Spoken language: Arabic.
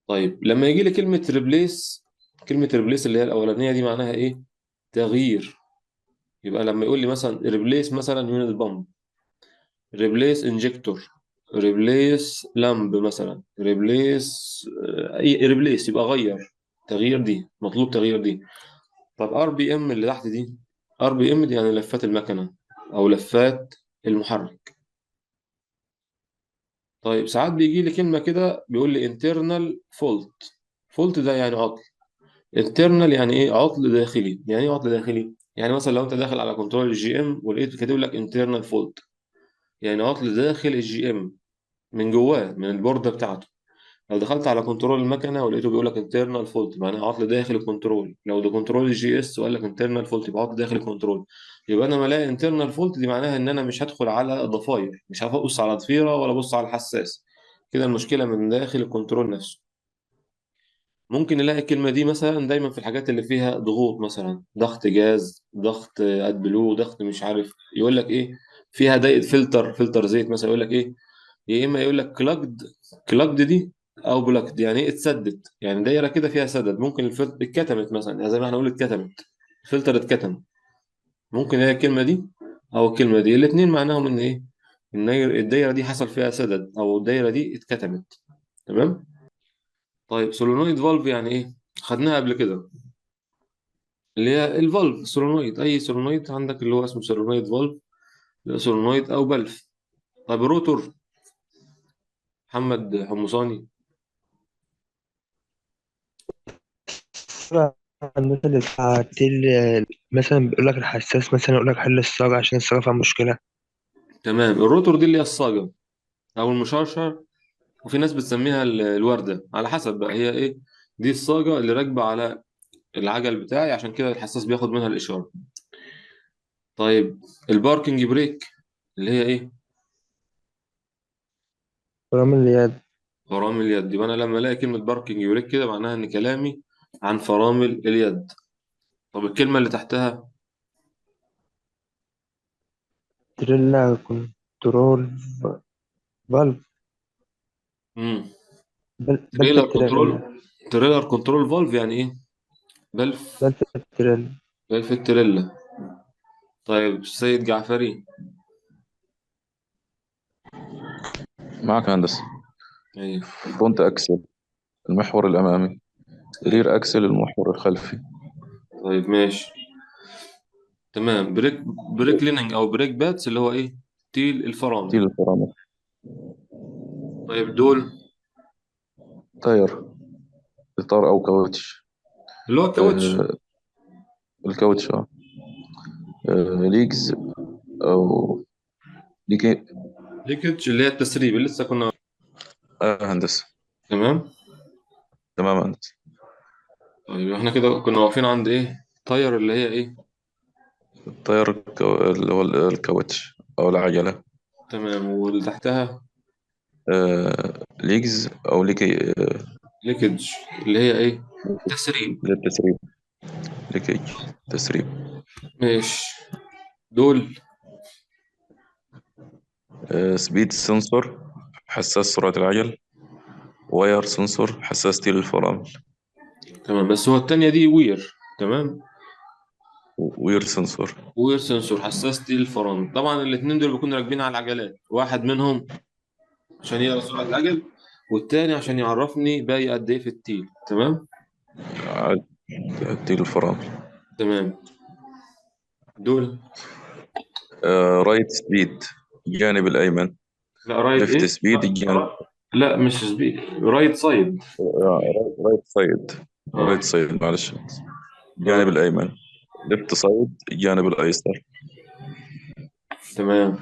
طيب لما يجي لي كلمة ريبليس، كلمة ريبليس اللي هي الأولانية دي معناها إيه؟ تغيير. يبقى لما يقول لي مثلا ريبليس مثلا يونت بامب، ريبليس انجكتور، ريبليس لامب مثلا، ريبليس أي ريبليس يبقى غير. تغيير دي مطلوب تغيير دي. طب ار بي ام اللي تحت دي، ار بي ام دي يعني لفات المكنة أو لفات المحرك. طيب ساعات بيجي لي كلمة كده بيقول لي internal fault. فولت ده يعني عطل. internal يعني ايه؟ عطل داخلي. يعني ايه عطل داخلي؟ يعني مثلا لو انت داخل على كنترول الجي ام ولقيت كاتب لك internal fault، يعني عطل داخل الجي ام من جواه من البوردة بتاعته. لو دخلت على كنترول المكنة ولقيته بيقول لك internal fault معناه عطل داخل الكنترول. لو ده كنترول الجي اس وقال لك internal fault يبقى عطل داخل الكنترول. يبقى انا لما الاقي internal fault دي معناها ان انا مش هدخل على ضفاير، مش هبص على ضفيرة ولا ابص على الحساس. كده المشكلة من داخل الكنترول نفسه. ممكن نلاقي الكلمة دي مثلا دايما في الحاجات اللي فيها ضغوط، مثلا ضغط جاز، ضغط ادبلو، ضغط مش عارف يقول لك ايه، فيها دايره فلتر، فلتر زيت مثلا يقول لك ايه. يا اما يقول لك كلاجد، كلاجد دي او بلاكد يعني ايه؟ اتسدت، يعني دايره كده فيها سدد. ممكن الفلتر اتكتمت مثلا، يعني زي ما احنا نقول اتكتمت، الفلتر اتكتم. ممكن هي الكلمه دي او الكلمه دي، الاثنين معناهم ان ايه؟ ان الدايره دي حصل فيها سدد او الدايره دي اتكتمت. تمام. طيب سولونويد فالف يعني ايه؟ خدناها قبل كده، اللي هي الفالف سولونويد. اي سولونويد عندك اللي هو اسمه سولونويد فالف، سولونويد او بلف. طيب الروتور، محمد حمصاني. مثلا بتاعت مثلا بيقول لك الحساس مثلا يقول لك حل الصاج عشان الصاج فيها مشكلة. تمام. الروتور دي اللي هي الصاجة او المشرشر، وفي ناس بتسميها الوردة على حسب بقى هي ايه. دي الصاجة اللي راكبة على العجل بتاعي، عشان كده الحساس بياخد منها الإشارة. طيب الباركنج بريك اللي هي ايه؟ فرامل اليد. فرامل اليد. يبقى انا لما الاقي كلمة باركنج بريك كده معناها ان كلامي عن فرامل اليد. طب الكلمة اللي تحتها؟ تريلا كنترول فالف. امم بلف تريلر التريلا. كنترول، تريلر كنترول فالف يعني ايه؟ بلف، بلف التريلا. بلف التريلا. طيب السيد جعفري. معك هندسة. ايوه. فرونت أكسل المحور الأمامي، ايوه. رير أكسل المحور الخلفي. طيب ماشي. تمام. بريك، بريك ليننج او بريك باتس اللي هو ايه؟ تيل الفرامل. تيل الفرامل. طيب دول تاير، إطار أو كاوتش. اللي هو الكاوتش. آه الكاوتش ليجز أو ليكي. ليكج اللي هي التسريب اللي لسه كنا. هندسة. تمام. تمام هندسة. طيب احنا كده كنا واقفين عند ايه؟ طير اللي هي ايه؟ التاير اللي هو الكاوتش أو العجلة. تمام. واللي تحتها ليجز أو ليكي. ليكج اللي هي ايه؟ تسريب. للتسريب. ليكي تسريب. ماشي. دول سبيد سنسور، حساس سرعة العجل. واير سنسور، حساس تيل الفرامل. تمام. بس هو التانية دي وير. تمام. وير سنسور. وير سنسور حساس تيل الفرامل. طبعا الاتنين دول بيكونوا راكبين على العجلات، واحد منهم عشان يقرا سرعة العجل، والتاني عشان يعرفني باقي قد ايه في التيل. تمام. تيل الفرامل. تمام. دول رايت سبيد، الجانب الأيمن. لا رايت ليفت ايه؟ سبيد الجانب. لا مش سبيد، رايت سايد. رايت سايد. اه. رايت سايد معلش. اه. الجانب الأيمن. ليفت سايد الجانب الأيسر. تمام.